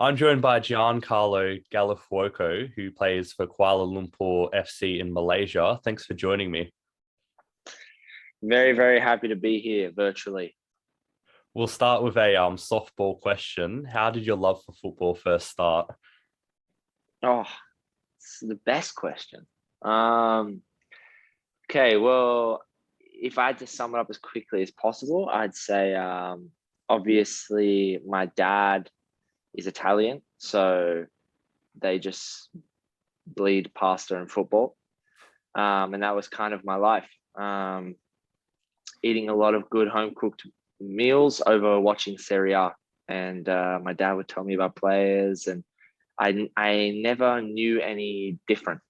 I'm joined by Giancarlo Gallifuoco, who plays for Kuala Lumpur FC in Malaysia. Thanks for joining me. Very, very happy to be here virtually. We'll start with a softball question. How did your love for football first start? Oh, it's the best question. Okay, well, if I had to sum it up as quickly as possible, I'd say obviously my dad is Italian, so they just bleed pasta and football. And that was kind of my life. Eating a lot of good home cooked meals over watching Serie A. And my dad would tell me about players, and I never knew any different.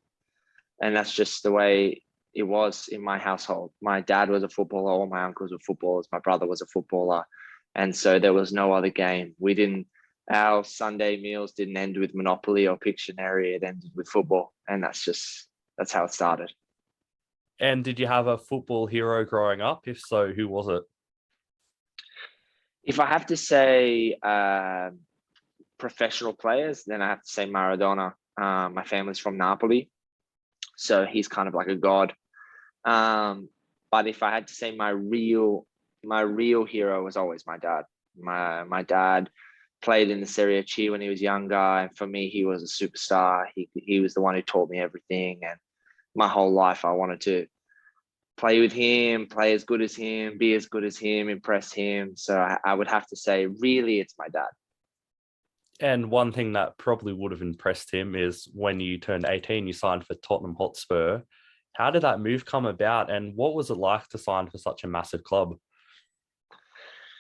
And that's just the way it was in my household. My dad was a footballer, all my uncles were footballers, my brother was a footballer. And so there was no other game. Our Sunday meals didn't end with Monopoly or Pictionary, it ended with football. And that's how it started. And did you have a football hero growing up? If so, who was it? If I have to say professional players, then I have to say Maradona. My family's from Napoli, so he's kind of like a god. But if I had to say my real hero was always my dad. My dad played in the Serie C when he was younger, and for me, he was a superstar. He was the one who taught me everything, and my whole life I wanted to play with him, play as good as him, be as good as him, impress him. So I would have to say, really, it's my dad. And one thing that probably would have impressed him is when you turned 18, you signed for Tottenham Hotspur. How did that move come about, and what was it like to sign for such a massive club?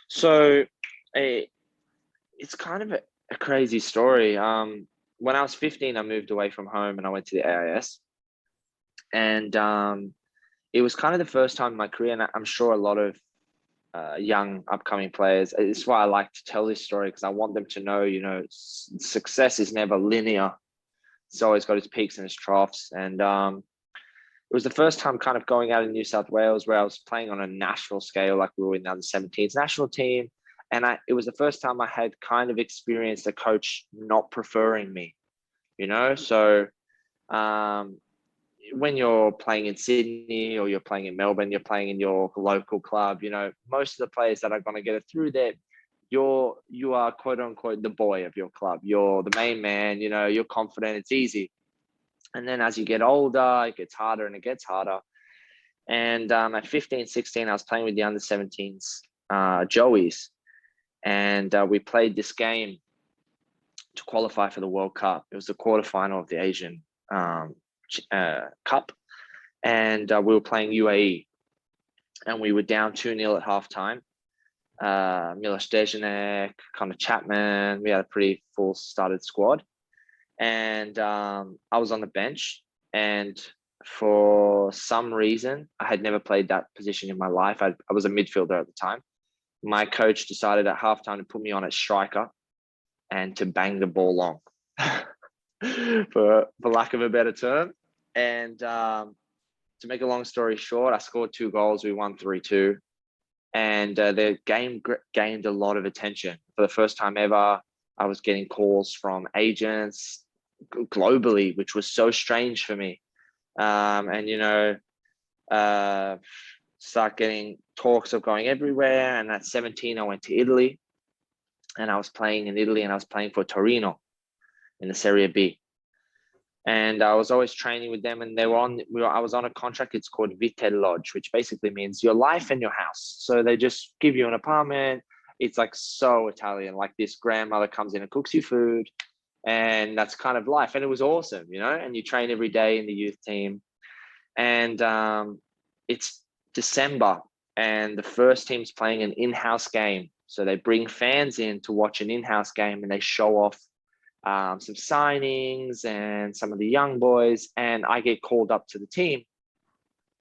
So it's kind of a crazy story. When I was 15, I moved away from home and I went to the AIS. And it was kind of the first time in my career, and I'm sure a lot of young upcoming players, it's why I like to tell this story, because I want them to know, success is never linear. It's always got its peaks and its troughs. And it was the first time kind of going out in New South Wales where I was playing on a national scale, like we were in the under-17s national team. And it was the first time I had kind of experienced a coach not preferring me, So when you're playing in Sydney or you're playing in Melbourne, you're playing in your local club, most of the players that are going to get it through there, you are quote unquote the boy of your club. You're the main man, you're confident, it's easy. And then as you get older, it gets harder and it gets harder. And at 15, 16, I was playing with the under-17s, Joeys. And we played this game to qualify for the World Cup. It was the quarterfinal of the Asian Cup. And we were playing UAE. And we were down 2-0 at halftime. Miloš Dejanek, Connor Chapman. We had a pretty full started squad. And I was on the bench. And for some reason, I had never played that position in my life. I was a midfielder at the time. My coach decided at halftime to put me on as striker and to bang the ball long, for lack of a better term. And to make a long story short, I scored 2 goals. We won 3-2. And the game gained a lot of attention. For the first time ever, I was getting calls from agents globally, which was so strange for me. Start getting talks of going everywhere. And at 17, I went to Italy, and I was playing in Italy, and I was playing for Torino in the Serie B. And I was always training with them, and I was on a contract. It's called Vitel Lodge, which basically means your life and your house. So they just give you an apartment. It's like so Italian, like this grandmother comes in and cooks you food, and that's kind of life. And it was awesome, and you train every day in the youth team. And it's December, and the first team's playing an in-house game. So they bring fans in to watch an in-house game, and they show off some signings and some of the young boys. And I get called up to the team,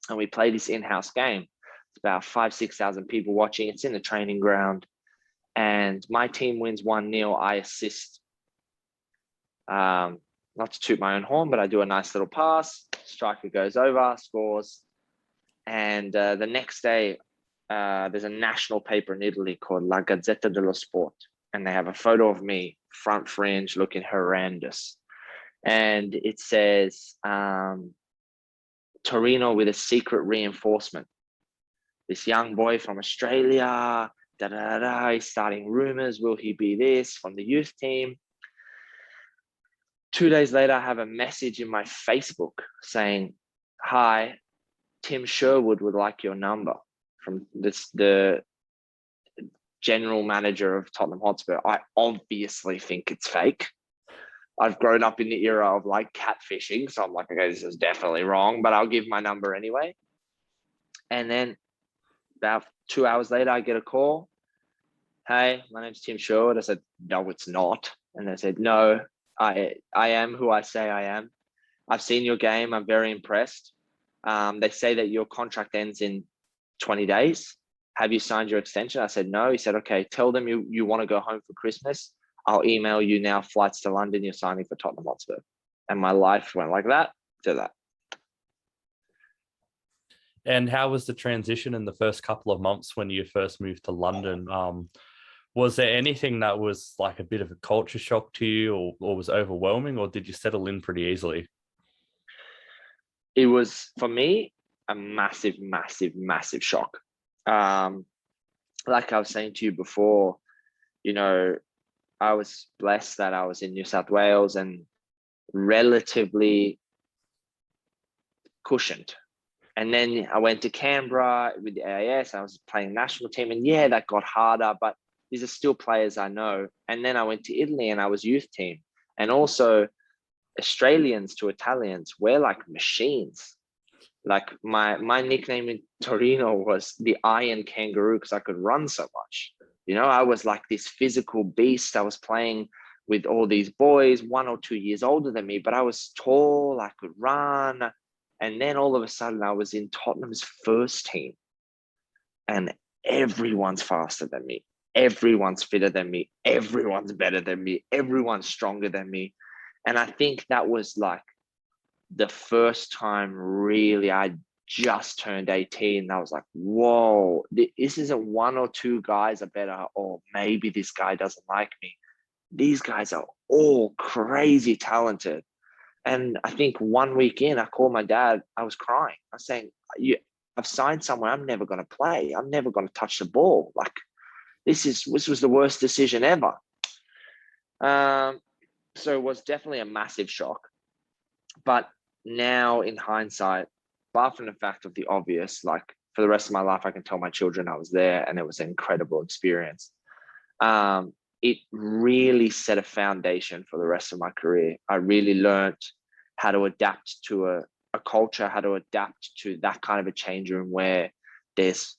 and we play this in-house game. It's about 5,000-6,000 people watching. It's in the training ground, and my team wins 1-0. I assist. Not to toot my own horn, but I do a nice little pass. Striker goes over, scores. And the next day, there's a national paper in Italy called La Gazzetta dello Sport. And they have a photo of me front fringe, looking horrendous. And it says Torino with a secret reinforcement. This young boy from Australia, he's starting rumors. Will he be this from the youth team? 2 days later, I have a message in my Facebook saying, "Hi, Tim Sherwood would like your number," from the general manager of Tottenham Hotspur. I obviously think it's fake. I've grown up in the era of like catfishing, so I'm like, okay, this is definitely wrong, but I'll give my number anyway. And then about 2 hours later, I get a call. "Hey, my name's Tim Sherwood." I said, "No, it's not." And they said, "No, I am who I say I am. I've seen your game. I'm very impressed. They say that your contract ends in 20 days. Have you signed your extension?" I said, "No." He said, "Okay, tell them you want to go home for Christmas. I'll email you now flights to London. You're signing for Tottenham Hotspur." And my life went like that to that. And how was the transition in the first couple of months when you first moved to London? Was there anything that was like a bit of a culture shock to you, or was overwhelming, or did you settle in pretty easily? It was, for me, a massive, massive, massive shock. Like I was saying to you before, you know, I was blessed that I was in New South Wales and relatively cushioned. And then I went to Canberra with the AIS. I was playing national team, and yeah, that got harder, but these are still players I know. And then I went to Italy and I was youth team. And also Australians to Italians, we're like machines. Like my nickname in Torino was the Iron Kangaroo because I could run so much. You know, I was like this physical beast. I was playing with all these boys, 1 or 2 years older than me, but I was tall, I could run. And then all of a sudden I was in Tottenham's first team and everyone's faster than me. Everyone's fitter than me. Everyone's better than me. Everyone's stronger than me. And I think that was like the first time really I just turned 18. And I was like, whoa, this isn't 1 or 2 guys are better, or maybe this guy doesn't like me. These guys are all crazy talented. And I think 1 week in, I called my dad. I was crying. I was saying, I've signed somewhere I'm never going to play. I'm never going to touch the ball. Like, this was the worst decision ever. So it was definitely a massive shock. But now in hindsight, apart from the fact of the obvious, like for the rest of my life, I can tell my children I was there and it was an incredible experience. It really set a foundation for the rest of my career. I really learned how to adapt to a culture, how to adapt to that kind of a change room where there's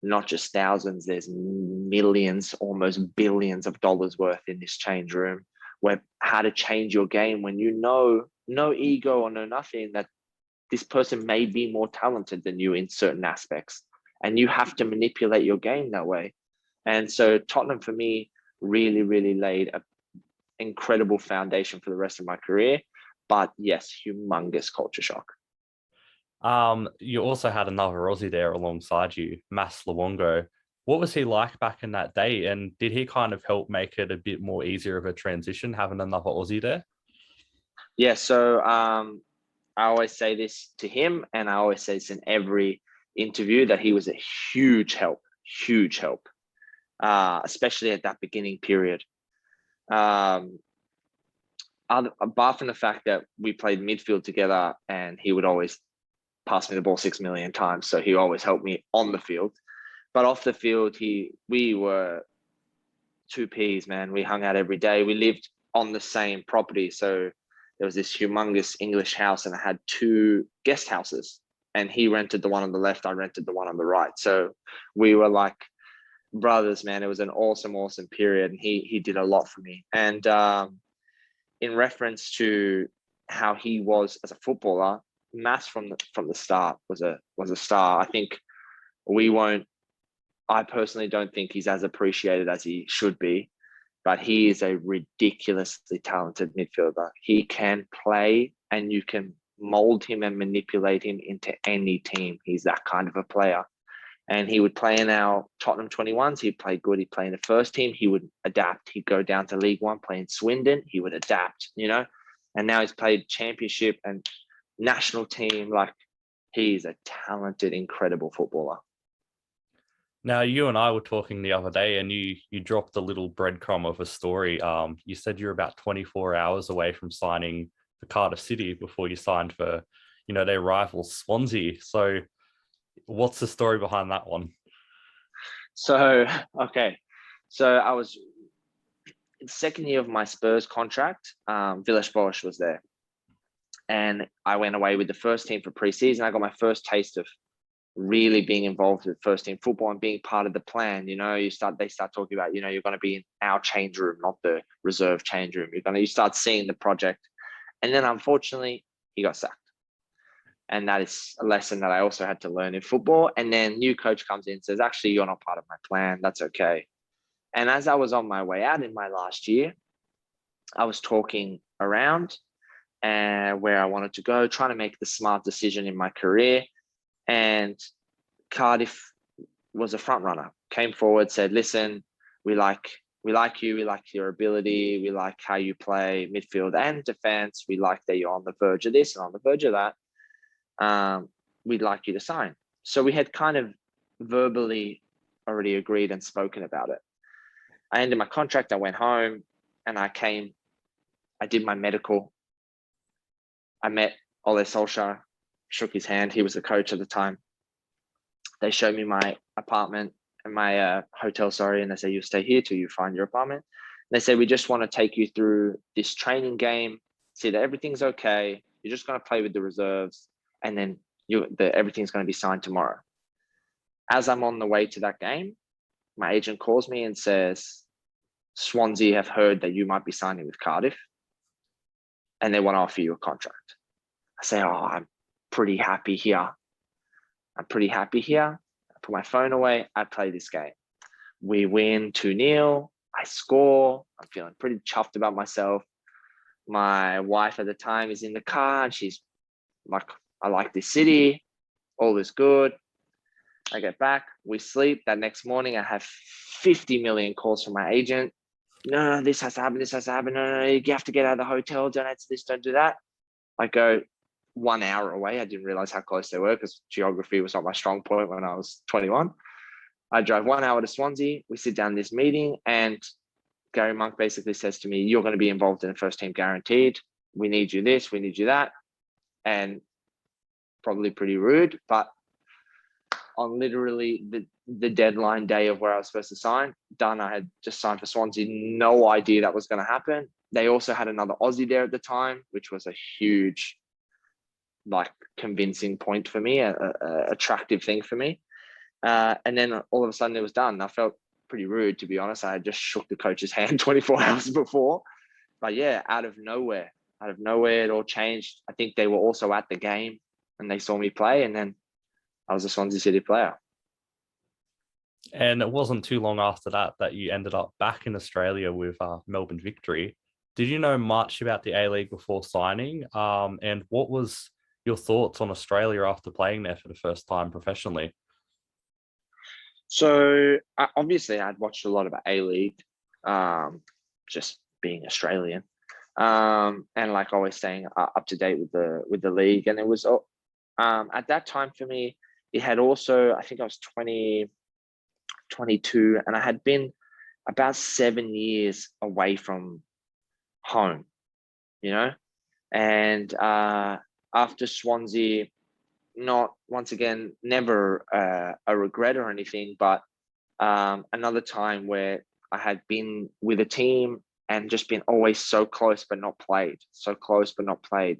not just thousands, there's millions, almost billions of dollars worth in this change room, where how to change your game when you know, no ego or no nothing, that this person may be more talented than you in certain aspects. And you have to manipulate your game that way. And so Tottenham for me really, really laid an incredible foundation for the rest of my career. But yes, humongous culture shock. You also had another Aussie there alongside you, Mas Luongo. What was he like back in that day? And did he kind of help make it a bit more easier of a transition, having another Aussie there? Yeah, so I always say this to him, and I always say this in every interview, that he was a huge help, especially at that beginning period. Apart from the fact that we played midfield together and he would always pass me the ball 6 million times, so he always helped me on the field. But off the field, we were two peas, man. We hung out every day. We lived on the same property, so there was this humongous English house, and I had 2 guest houses. And he rented the one on the left, I rented the one on the right. So we were like brothers, man. It was an awesome, awesome period, and he did a lot for me. And in reference to how he was as a footballer, Mass from the start was a star. I think I personally don't think he's as appreciated as he should be, but he is a ridiculously talented midfielder. He can play, and you can mold him and manipulate him into any team. He's that kind of a player. And he would play in our Tottenham 21s. He'd play good. He'd play in the first team. He would adapt. He'd go down to League One, play in Swindon. He would adapt, And now he's played championship and national team. Like, he's a talented, incredible footballer. Now, you and I were talking the other day, and you dropped a little breadcrumb of a story. You said you're about 24 hours away from signing for Cardiff City before you signed for, their rival Swansea. So, what's the story behind that one? So, okay. So I was in the second year of my Spurs contract. Villas-Boas was there. And I went away with the first team for pre-season. I got my first taste of really being involved with first team football and being part of the plan. They start talking about, you're going to be in our change room, not the reserve change room. You start seeing the project. And then unfortunately, he got sacked. And that is a lesson that I also had to learn in football. And then new coach comes in and says, actually, you're not part of my plan. That's okay. And as I was on my way out in my last year, I was talking around and where I wanted to go, trying to make the smart decision in my career. And Cardiff was a front runner, came forward, said, listen, we like you, we like your ability, we like how you play midfield and defense. We like that you're on the verge of this and on the verge of that. We'd like you to sign. So we had kind of verbally already agreed and spoken about it. I ended my contract, I went home and I did my medical. I met Ole Solskjaer, shook his hand. He was the coach at the time. They showed me my apartment and my hotel, and they said, you'll stay here till you find your apartment. And they said, we just want to take you through this training game, see that everything's okay. You're just going to play with the reserves and then everything's going to be signed tomorrow. As I'm on the way to that game, my agent calls me and says, Swansea have heard that you might be signing with Cardiff and they want to offer you a contract. I say, I'm pretty happy here. I put my phone away. I play this game. We win 2-0. I score. I'm feeling pretty chuffed about myself. My wife at the time is in the car and she's like, I like this city. All is good. I get back. We sleep. That next morning, I have 50 million calls from my agent. No, this has to happen. This has to happen. No, you have to get out of the hotel. Don't answer this. Don't do that. I go 1 hour away. I didn't realize how close they were because geography was not my strong point when I was 21. I drive 1 hour to Swansea. We sit down in this meeting and Gary Monk basically says to me, you're going to be involved in the first team guaranteed. We need you this, we need you that. And probably pretty rude, but on literally the deadline day of where I was supposed to sign, done. I had just signed for Swansea. No idea that was going to happen. They also had another Aussie there at the time, which was a huge, convincing point for me, a attractive thing for me. And then all of a sudden it was done. I felt pretty rude, to be honest. I had just shook the coach's hand 24 hours before. But yeah, out of nowhere, it all changed. I think they were also at the game and they saw me play, and then I was a Swansea City player. And it wasn't too long after that you ended up back in Australia with Melbourne Victory. Did you know much about the A-League before signing? And what was your thoughts on Australia after playing there for the first time professionally? So obviously I'd watched a lot of A-League, just being Australian, and always staying up to date with the league. And it was at that time for me, it had also, I think I was 22, and I had been about 7 years away from home, and after Swansea, not once again, never a regret or anything, but another time where I had been with a team and just been always so close but not played, so close but not played.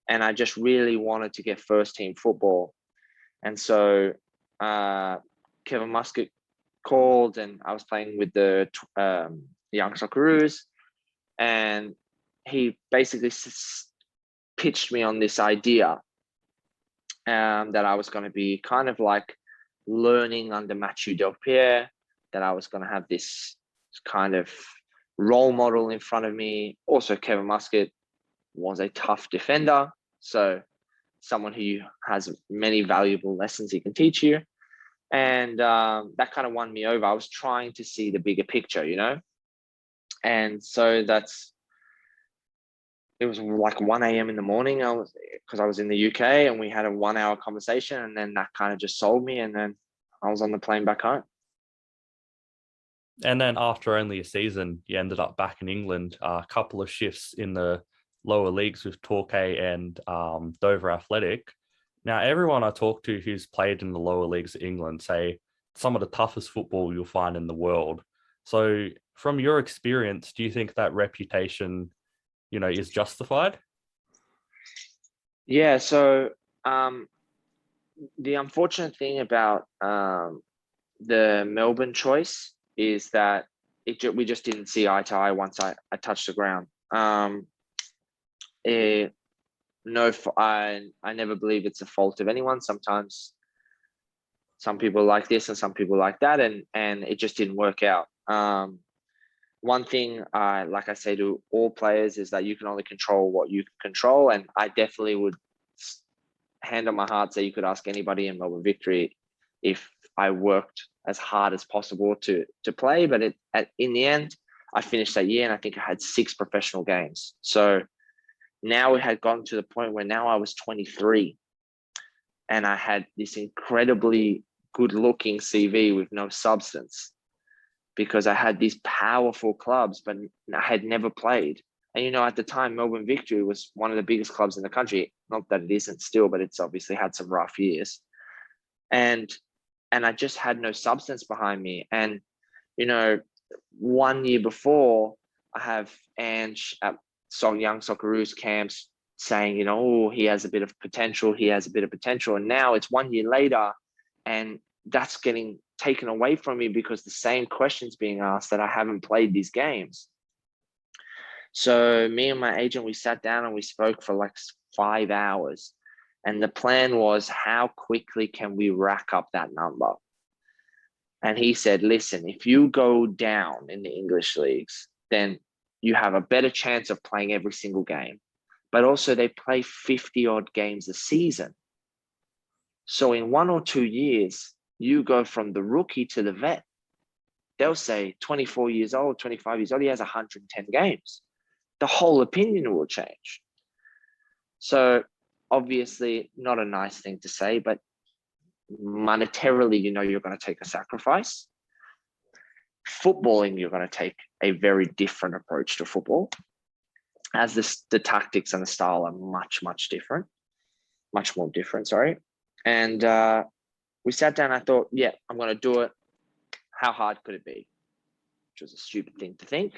And I just really wanted to get first team football. And so Kevin Muscat called, and I was playing with the young Socceroos, and he basically pitched me on this idea that I was going to be kind of learning under Mathieu Delpierre, that I was going to have this kind of role model in front of me. Also, Kevin Muscat was a tough defender, so someone who has many valuable lessons he can teach you. And that kind of won me over. I was trying to see the bigger picture, you know? And so it was like 1 a.m. in the morning. Because I was in the UK, and we had a 1 hour conversation, and then that kind of just sold me. And then I was on the plane back home. And then after only a season, you ended up back in England, a couple of shifts in the lower leagues with Torquay and Dover Athletic. Now, everyone I talk to who's played in the lower leagues of England say some of the toughest football you'll find in the world. So from your experience, do you think that reputation, is justified? Yeah. So the unfortunate thing about the Melbourne choice is that we just didn't see eye to eye once I touched the ground. I never believe it's a fault of anyone. Sometimes some people like this and some people like that, and it just didn't work out. One thing like I say to all players is that you can only control what you can control, and I definitely would hand on my heart say you could ask anybody in Melbourne Victory if I worked as hard as possible to play. But in the end, I finished that year, and I think I had 6 professional games. So now we had gotten to the point where now I was 23, and I had this incredibly good looking CV with no substance, because I had these powerful clubs, but I had never played. And, at the time, Melbourne Victory was one of the biggest clubs in the country. Not that it isn't still, but it's obviously had some rough years. And I just had no substance behind me. And, 1 year before, I have Ange at Young Socceroos camps saying, oh, he has a bit of potential. He has a bit of potential. And now it's 1 year later, and that's getting taken away from me because the same questions being asked that I haven't played these games. So me and my agent, we sat down and we spoke for like 5 hours. And the plan was, how quickly can we rack up that number? And he said, listen, if you go down in the English leagues, then you have a better chance of playing every single game. But also they play 50 odd games a season. So in 1 or 2 years, you go from the rookie to the vet. They'll say 24 years old, 25 years old, he has 110 games. The whole opinion will change. So obviously not a nice thing to say, but monetarily, you're going to take a sacrifice. Footballing, you're going to take a very different approach to football, as the tactics and the style are much, much different, much more different, sorry. And we sat down, I thought, yeah, I'm going to do it. How hard could it be? Which was a stupid thing to think,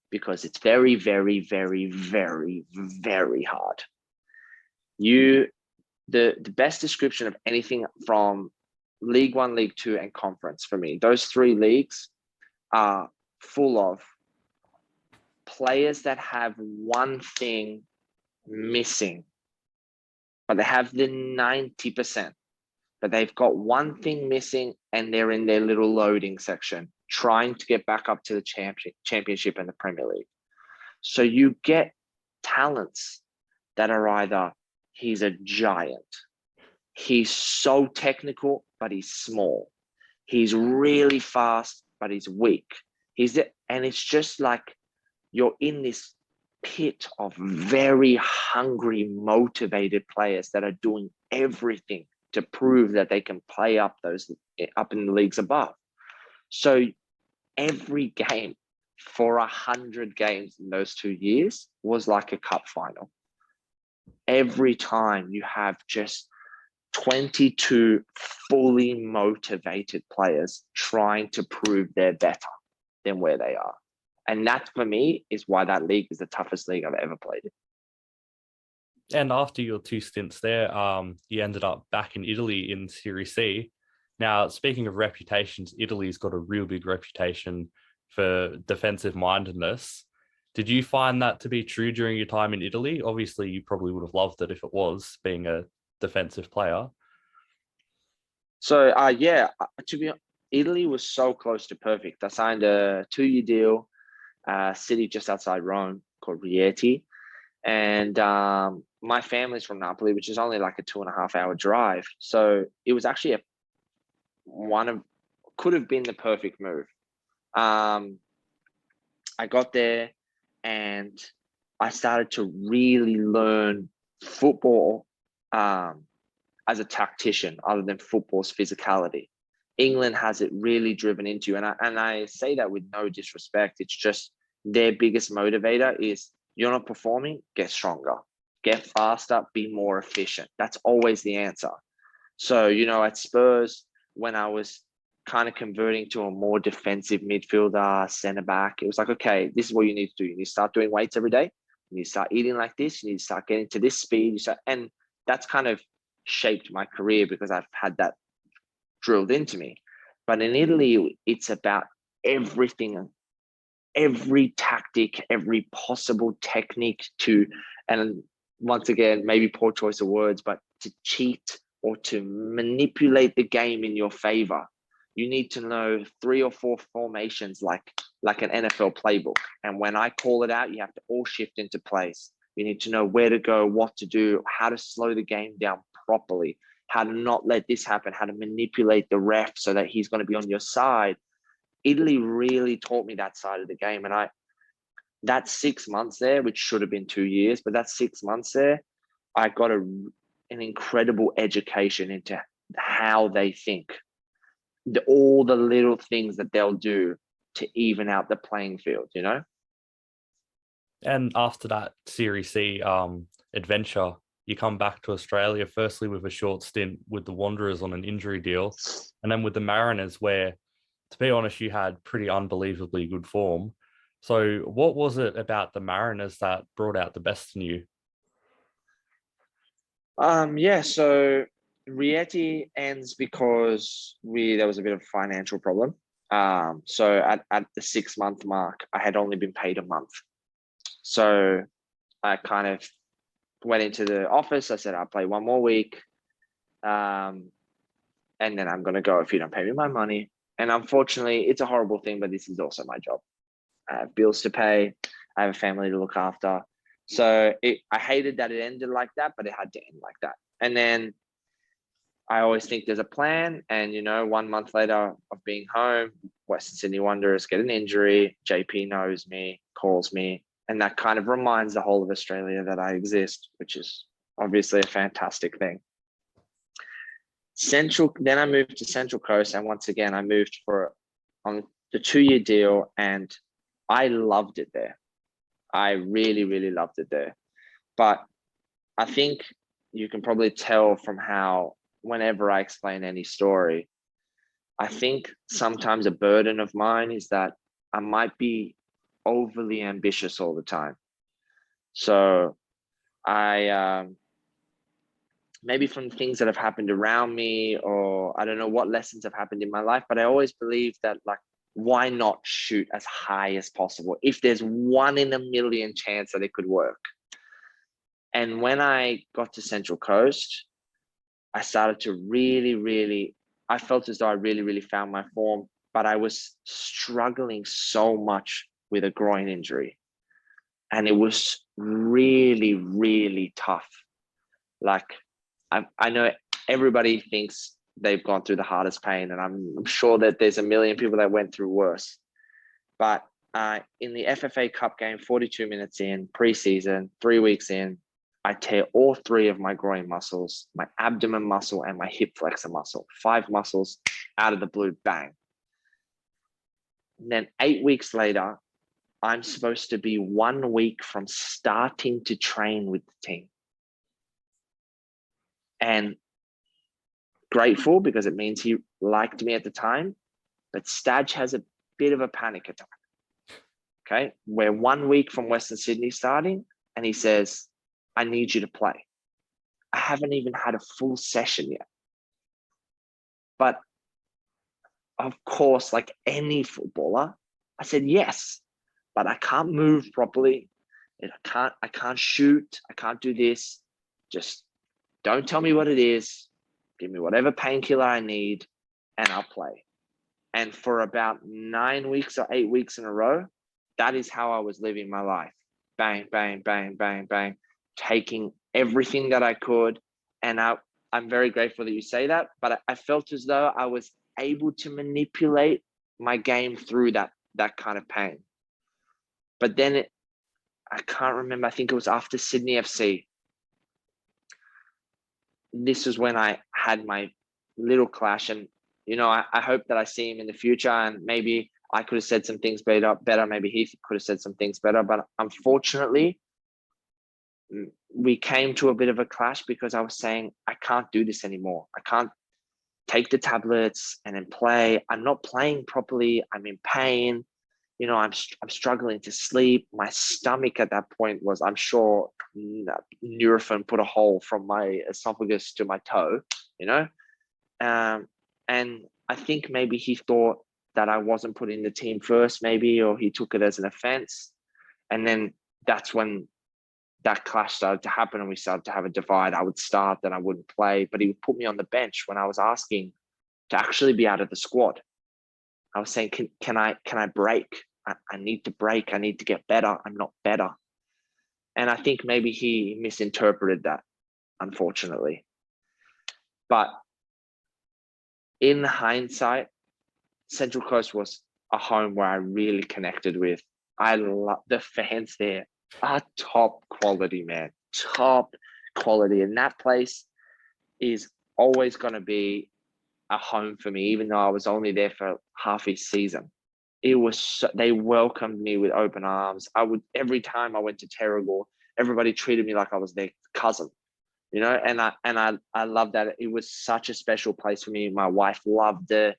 because it's very, very, very, very, very hard. The best description of anything from League One, League Two, and Conference for me, those 3 leagues are full of players that have one thing missing, but they have the 90%, but they've got one thing missing, and they're in their little loading section trying to get back up to the championship and the Premier League. So you get talents that are either he's a giant, he's so technical, but he's small, he's really fast, but he's weak. And it's just like you're in this pit of very hungry, motivated players that are doing everything to prove that they can play up in the leagues above. So every game for 100 games in those 2 years was like a cup final. Every time you have just 22 fully motivated players trying to prove they're better than where they are. And that, for me, is why that league is the toughest league I've ever played in. And after your 2 stints there, you ended up back in Italy in Serie C. Now, speaking of reputations, Italy's got a real big reputation for defensive mindedness. Did you find that to be true during your time in Italy? Obviously, you probably would have loved it if it was, being a defensive player. So, Italy was so close to perfect. I signed a 2-year deal, city just outside Rome called Rieti. And my family's from Napoli, which is only like a 2.5 hour drive. So it was actually could have been the perfect move. I got there and I started to really learn football as a tactician, other than football's physicality. England has it really driven into you, and I say that with no disrespect. It's just their biggest motivator is you're not performing, get stronger, get faster, be more efficient. That's always the answer. So, at Spurs, when I was kind of converting to a more defensive midfielder, centre back, it was like, okay, this is what you need to do. You need to start doing weights every day. You need to start eating like this. You need to start getting to this speed. And that's kind of shaped my career because I've had that drilled into me. But in Italy, it's about everything, every tactic, every possible technique and once again, maybe poor choice of words, but to cheat or to manipulate the game in your favor. You need to know 3 or 4 formations like an NFL playbook. And when I call it out, you have to all shift into place. You need to know where to go, what to do, how to slow the game down properly, how to not let this happen, how to manipulate the ref so that he's going to be on your side. Italy really taught me that side of the game. And that 6 months there, which should have been 2 years, but that 6 months there, I got an incredible education into how they think, all the little things that they'll do to even out the playing field, And after that Serie C adventure, you come back to Australia, firstly with a short stint with the Wanderers on an injury deal, and then with the Mariners, where, to be honest, you had pretty unbelievably good form. So what was it about the Mariners that brought out the best in you? So Rieti ends because there was a bit of a financial problem. So at the 6-month mark, I had only been paid a month. So I kind of went into the office. I said, I'll play one more week. And then I'm going to go if you don't pay me my money. And unfortunately, it's a horrible thing, but this is also my job. I have bills to pay. I have a family to look after. So I hated that it ended like that, but it had to end like that. And then I always think there's a plan. And, 1 month later of being home, Western Sydney Wanderers get an injury. JP knows me, calls me. And that kind of reminds the whole of Australia that I exist, which is obviously a fantastic thing. Then I moved to Central Coast. And once again, I moved on the 2-year deal, and I loved it there. I really, really loved it there. But I think you can probably tell from how, whenever I explain any story, I think sometimes a burden of mine is that I might be overly ambitious all the time. So I, maybe from things that have happened around me, or I don't know what lessons have happened in my life, but I always believe that, like, why not shoot as high as possible if there's 1 in a million chance that it could work? And when I got to Central Coast, I started to I felt as though I really, really found my form, but I was struggling so much with a groin injury. And it was really, really tough. Like, I know everybody thinks they've gone through the hardest pain, and I'm sure that there's a million people that went through worse. But in the FFA Cup game, 42 minutes in, pre-season, 3 weeks in, I tear all 3 of my groin muscles, my abdomen muscle and my hip flexor muscle, 5 muscles out of the blue, bang. And then 8 weeks later, I'm supposed to be 1 week from starting to train with the team. And grateful, because it means he liked me at the time, but Stadge has a bit of a panic attack. Okay, we're 1 week from Western Sydney starting, and he says, I need you to play. I haven't even had a full session yet. But of course, like any footballer, I said yes, but I can't move properly. I can't shoot. I can't do this. Just don't tell me what it is. Give me whatever painkiller I need, and I'll play. And for about 9 weeks or 8 weeks in a row, that is how I was living my life. bang, bang, bang, bang, bang, taking everything that I could. And I'm very grateful that you say that, but I felt as though I was able to manipulate my game through that kind of pain. But then I can't remember, I think it was after Sydney FC. This was when I had my little clash, and I hope that I see him in the future, and maybe I could have said some things better. Maybe he could have said some things better, but unfortunately, we came to a bit of a clash because I was saying, I can't do this anymore. I can't take the tablets and then play. I'm not playing properly. I'm in pain. I'm struggling to sleep. My stomach at that point was, I'm sure, Nurofen put a hole from my esophagus to my toe, and I think maybe he thought that I wasn't put in the team first, maybe, or he took it as an offense. And then that's when that clash started to happen and we started to have a divide. I would start, then I wouldn't play, but he would put me on the bench when I was asking to actually be out of the squad. I was saying, can I break? I need to break. I need to get better. I'm not better. And I think maybe he misinterpreted that, unfortunately. But in hindsight, Central Coast was a home where I really connected with. I love the fans there are top quality, man. Top quality. And that place is always going to be a home for me, even though I was only there for half a season. They welcomed me with open arms. Every time I went to Terrigal, everybody treated me like I was their cousin, and I love that. It was such a special place for me. My wife loved it,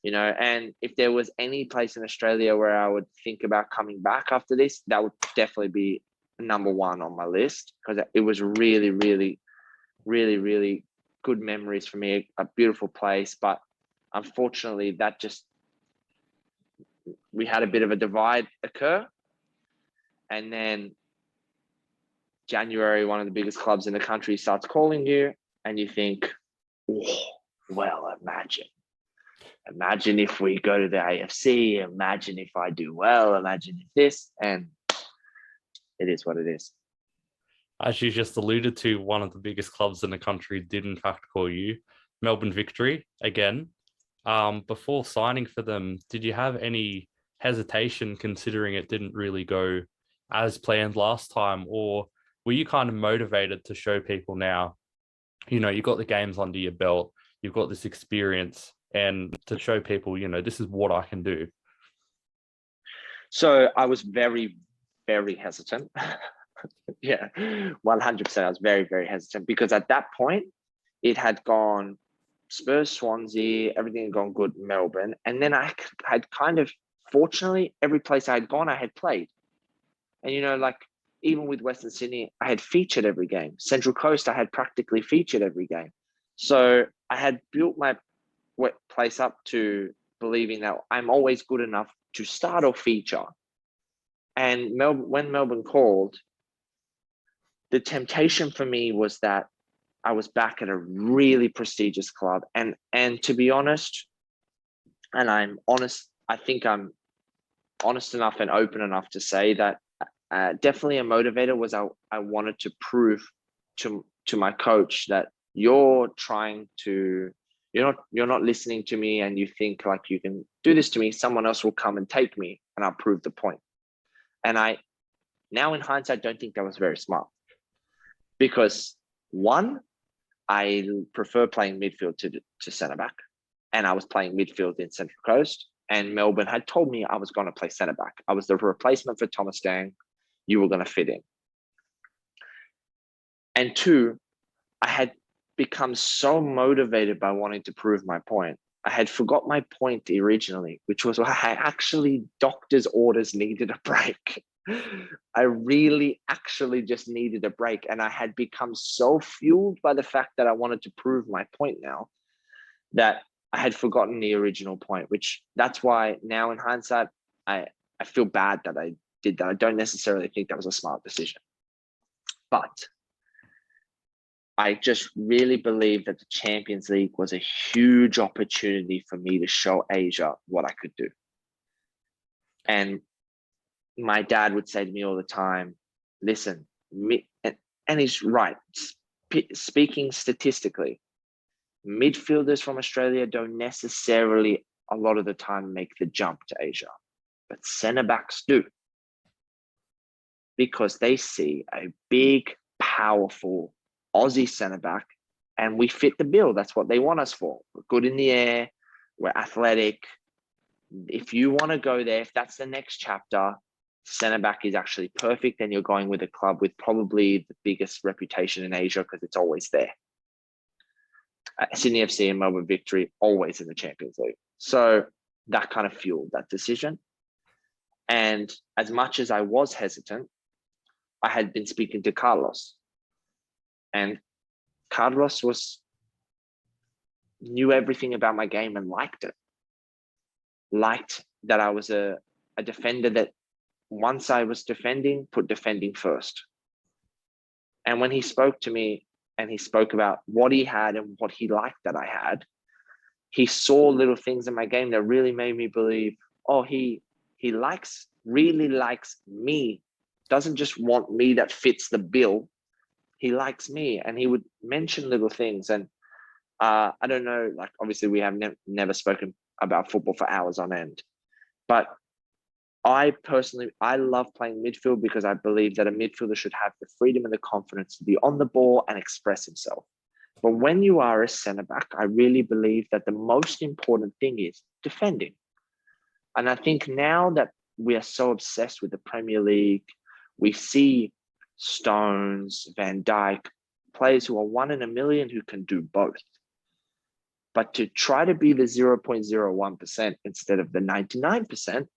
and if there was any place in Australia where I would think about coming back after this, that would definitely be number one on my list, because it was really, really, really, really good memories for me, a beautiful place. But unfortunately, we had a bit of a divide occur. And then January, one of the biggest clubs in the country starts calling you, and you think, oh, well, imagine if we go to the AFC, imagine if I do well, imagine if this, and it is what it is. As you just alluded to, one of the biggest clubs in the country did in fact call you, Melbourne Victory, again. Before signing for them, did you have any hesitation considering it didn't really go as planned last time, or were you kind of motivated to show people now, you've got the games under your belt, you've got this experience, and to show people, this is what I can do? So I was very, very hesitant. Yeah, 100%. I was very, very hesitant because at that point it had gone Spurs, Swansea, everything had gone good, Melbourne. And then I had kind of, fortunately, every place I had gone, I had played. And, like even with Western Sydney, I had featured every game. Central Coast, I had practically featured every game. So I had built my place up to believing that I'm always good enough to start or feature. And when Melbourne called, the temptation for me was that I was back at a really prestigious club. And to be honest, and I'm honest, I think I'm honest enough and open enough to say that definitely a motivator was I wanted to prove to my coach that you're not listening to me, and you think like you can do this to me, someone else will come and take me and I'll prove the point. And I now in hindsight don't think that was very smart, because one, I prefer playing midfield to centre back, and I was playing midfield in Central Coast, and Melbourne had told me I was going to play centre back. I was the replacement for Thomas Dang. You were going to fit in. And two, I had become so motivated by wanting to prove my point. I had forgot my point originally, which was I actually doctor's orders needed a break. I really actually just needed a break. And I had become so fueled by the fact that I wanted to prove my point now that I had forgotten the original point, which that's why now in hindsight, I feel bad that I did that. I don't necessarily think that was a smart decision. But I just really believe that the Champions League was a huge opportunity for me to show Asia what I could do. And my dad would say to me all the time, listen, and he's right. Speaking statistically, midfielders from Australia don't necessarily a lot of the time make the jump to Asia, but centre backs do, because they see a big, powerful Aussie centre back, and we fit the bill. That's what they want us for. We're good in the air, we're athletic. If you want to go there, if that's the next chapter, centre back is actually perfect, and you're going with a club with probably the biggest reputation in Asia because it's always there. Sydney FC and Melbourne Victory, always in the Champions League. So that kind of fueled that decision. And as much as I was hesitant, I had been speaking to Carlos, and Carlos knew everything about my game and liked it. Liked that I was a defender that once I was defending, put defending first. And when he spoke to me and he spoke about what he had and what he liked that I had, he saw little things in my game that really made me believe, oh, he really likes me. Doesn't just want me that fits the bill. He likes me. And he would mention little things. And I don't know, like obviously we have never spoken about football for hours on end, but I love playing midfield because I believe that a midfielder should have the freedom and the confidence to be on the ball and express himself. But when you are a centre back, I really believe that the most important thing is defending. And I think now that we are so obsessed with the Premier League, we see Stones, Van Dijk, players who are 1 in a million who can do both. But to try to be the 0.01% instead of the 99%,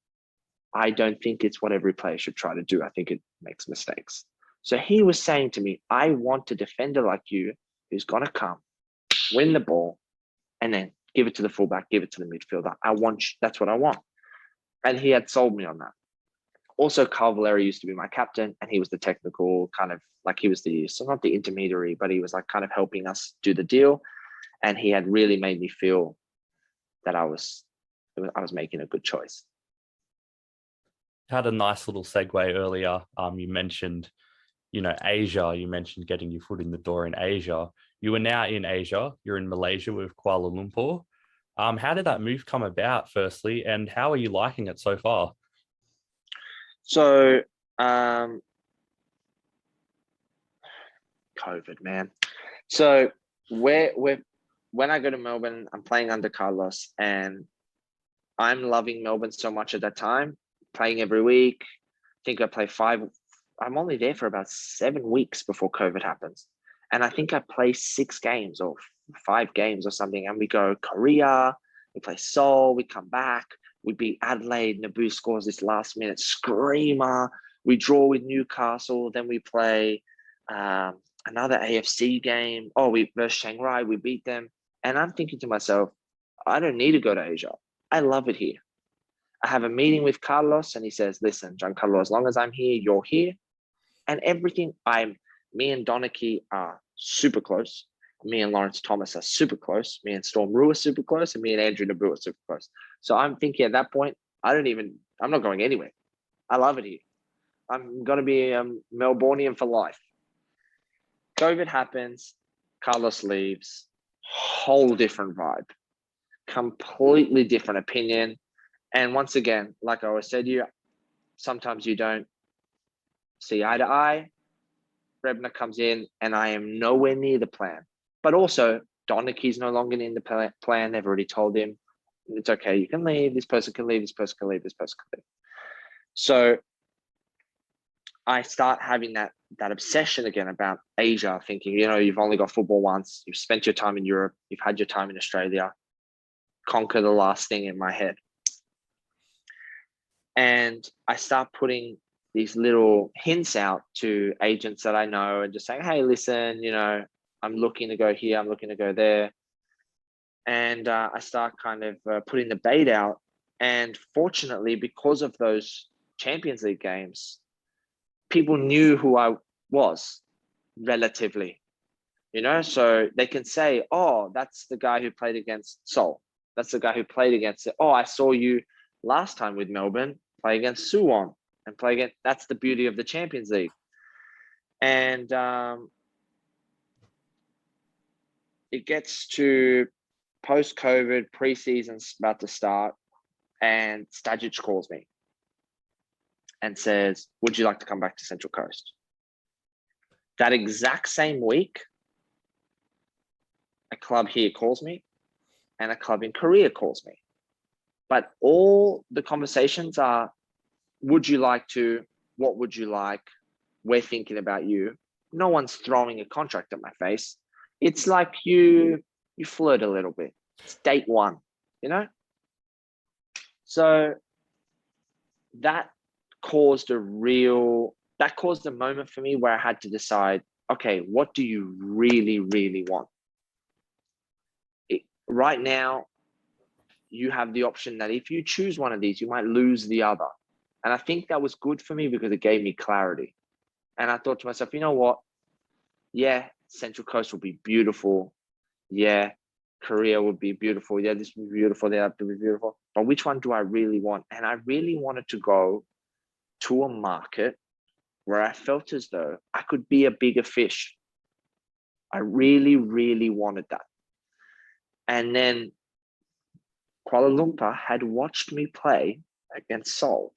I don't think it's what every player should try to do. I think it makes mistakes. So he was saying to me, I want a defender like you who's going to come, win the ball, and then give it to the fullback, give it to the midfielder. That's what I want. And he had sold me on that. Also, Carl Valeri used to be my captain, and he was the technical kind of, like he was not the intermediary, but he was like kind of helping us do the deal. And he had really made me feel that I was making a good choice. Had a nice little segue earlier. You mentioned, Asia. You mentioned getting your foot in the door in Asia. You are now in Asia. You're in Malaysia with Kuala Lumpur. How did that move come about, firstly, and how are you liking it so far? So, COVID, man. So when I go to Melbourne, I'm playing under Carlos, and I'm loving Melbourne so much at that time, playing every week. I think I play 5. I'm only there for about 7 weeks before COVID happens. And I think I play 6 games or 5 games or something. And we go Korea, we play Seoul, we come back, we beat Adelaide, Naboo scores this last minute screamer. We draw with Newcastle, then we play another AFC game. We versus Chiang Rai, we beat them. And I'm thinking to myself, I don't need to go to Asia. I love it here. I have a meeting with Carlos, and he says, listen, Giancarlo, as long as I'm here, you're here. And everything, me and Donachie are super close. Me and Lawrence Thomas are super close. Me and Storm Rue are super close. And me and Andrew Naboo are super close. So I'm thinking at that point, I'm not going anywhere. I love it here. I'm going to be a Melbourneian for life. COVID happens. Carlos leaves. Whole different vibe. Completely different opinion. And once again, like I always said to you, sometimes you don't see eye to eye. Rebner comes in, and I am nowhere near the plan. But also, Donachie's no longer in the plan. They've already told him, it's okay, you can leave. This person can leave. This person can leave. This person can leave. So I start having that obsession again about Asia, thinking, you've only got football once. You've spent your time in Europe. You've had your time in Australia. Conquer the last thing in my head. And I start putting these little hints out to agents that I know and just saying, hey, listen, I'm looking to go here. I'm looking to go there. And I start kind of putting the bait out. And fortunately, because of those Champions League games, people knew who I was relatively, so they can say, oh, that's the guy who played against Seoul. That's the guy who played against it. Oh, I saw you last time with Melbourne play against Suwon and play against. That's the beauty of the Champions League. And it gets to post-COVID, preseason's about to start, and Stajic calls me and says, would you like to come back to Central Coast? That exact same week, a club here calls me and a club in Korea calls me. But all the conversations are, would you like to? What would you like? We're thinking about you. No one's throwing a contract at my face. It's like you flirt a little bit. It's date one, you know? So that caused a moment for me where I had to decide, okay, what do you really, really want? Right now, you have the option that if you choose one of these, you might lose the other. And I think that was good for me because it gave me clarity. And I thought to myself, you know what? Yeah, Central Coast will be beautiful. Yeah, Korea would be beautiful. Yeah, this would be beautiful. That would be beautiful. But which one do I really want? And I really wanted to go to a market where I felt as though I could be a bigger fish. I really, really wanted that. And then Kuala Lumpur had watched me play against Seoul.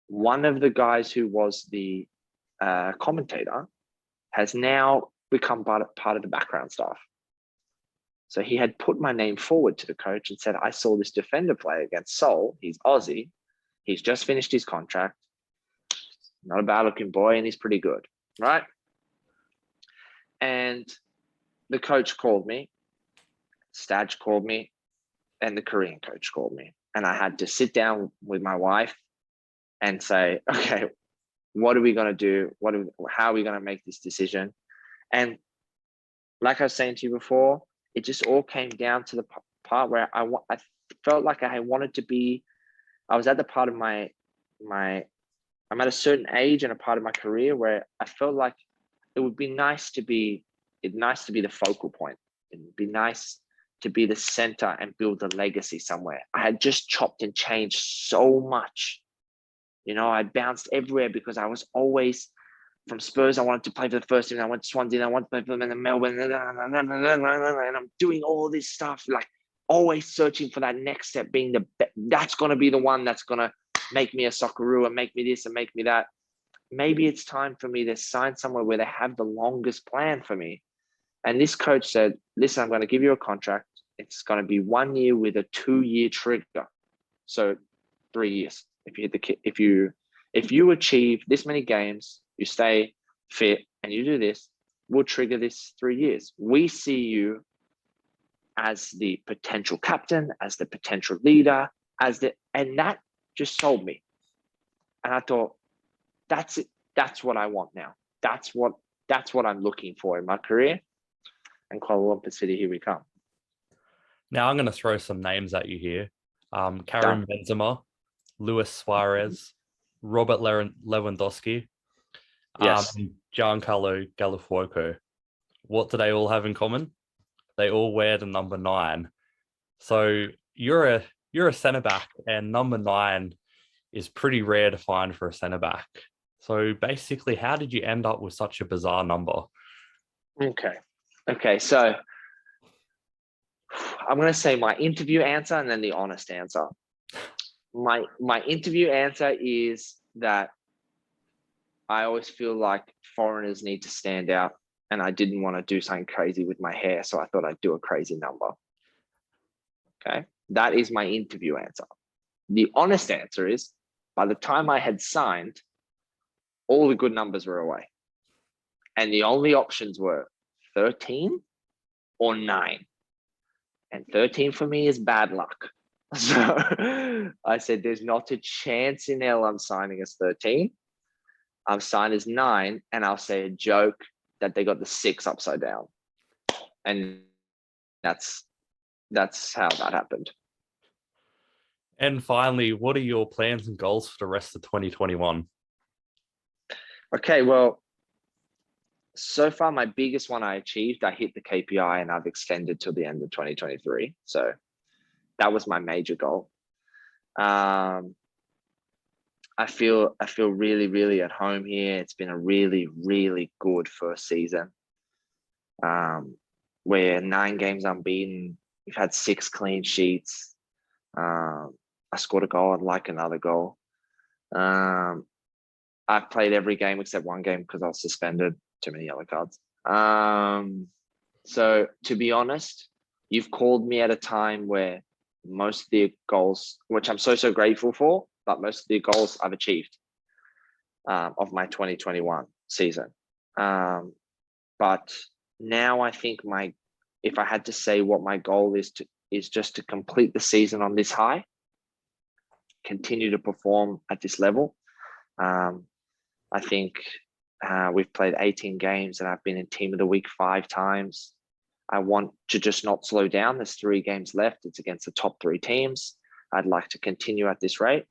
One of the guys who was the commentator has now become part of the background staff. So he had put my name forward to the coach and said, I saw this defender play against Seoul. He's Aussie. He's just finished his contract. Not a bad looking boy, and he's pretty good, right? And the coach called me, Staj called me, and the Korean coach called me. And I had to sit down with my wife and say, okay, what are we going to do? How are we going to make this decision? And like I was saying to you before, it just all came down to the part where I felt like I wanted to be, I was at the part of I'm at a certain age and a part of my career where I felt like it would be nice to be the focal point. It would be nice to be the center and build a legacy somewhere. I had just chopped and changed so much. You know, I bounced everywhere because I was always from Spurs. I wanted to play for the first team. I went to Swansea. I wanted to play for them in Melbourne. And I'm doing all this stuff, like always searching for that next step, being that's going to be the one that's going to make me a Socceroo and make me this and make me that. Maybe it's time for me to sign somewhere where they have the longest plan for me. And this coach said, listen, I'm going to give you a contract. It's going to be 1 year with a 2-year trigger. So 3 years. If you achieve this many games, you stay fit and you do this, we'll trigger this 3 years. We see you as the potential captain, as the potential leader, and that just sold me. And I thought, that's it. That's what I want now. That's what I'm looking for in my career. And Kuala Lumpur City, here we come. Now I'm going to throw some names at you here. Karim Benzema, Luis Suarez, Robert Lewandowski, Yes. and Giancarlo Gallifuoco. What do they all have in common? They all wear the number 9. So you're a centre back, and number 9 is pretty rare to find for a centre back. So basically, how did you end up with such a bizarre number? Okay. So I'm going to say my interview answer and then the honest answer. My interview answer is that I always feel like foreigners need to stand out, and I didn't want to do something crazy with my hair, so I thought I'd do a crazy number. Okay, that is my interview answer. The honest answer is, by the time I had signed, all the good numbers were away. And the only options were 13 or 9. And 13 for me is bad luck. So I said, there's not a chance in hell I'm signing as 13. I'm signed as 9, and I'll say a joke that they got the 6 upside down. And that's how that happened. And finally, what are your plans and goals for the rest of 2021? Okay, well, so far my biggest one I achieved. I hit the KPI and I've extended till the end of 2023. So that was my major goal. I I feel really, really at home here. It's been a really, really good first season. We're 9 games unbeaten. We've had 6 clean sheets. I scored a goal. I'd like another goal. I've played every game except one game because I was suspended. Too many yellow cards. So to be honest, you've called me at a time where most of the goals, which I'm so grateful for, but most of the goals I've achieved of my 2021 season. But now I think if I had to say what my goal is just to complete the season on this high, continue to perform at this level. I think we've played 18 games and I've been in team of the week 5 times. I want to just not slow down. There's 3 games left. It's against the top 3 teams. I'd like to continue at this rate.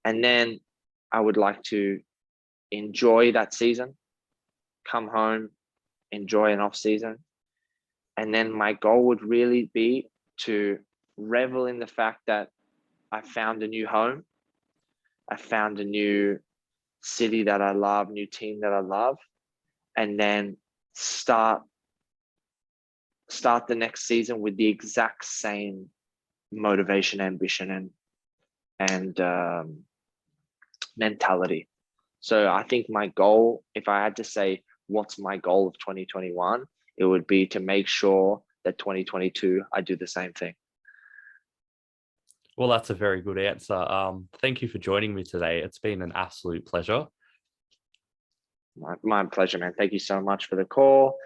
And then I would like to enjoy that season, come home, enjoy an off season. And then my goal would really be to revel in the fact that I found a new home. I found a new city that I love, new team that I love, and then start the next season with the exact same motivation, ambition, and mentality. So I think my goal, if I had to say what's my goal of 2021, it would be to make sure that 2022 I do the same thing. Well, that's a very good answer. Thank you for joining me today. It's been an absolute pleasure. My pleasure, man. Thank you so much for the call.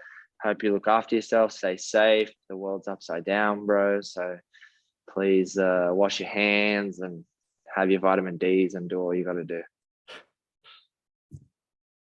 Hope you look after yourself, stay safe. The world's upside down, bro. So please wash your hands and have your vitamin Ds and do all you got to do.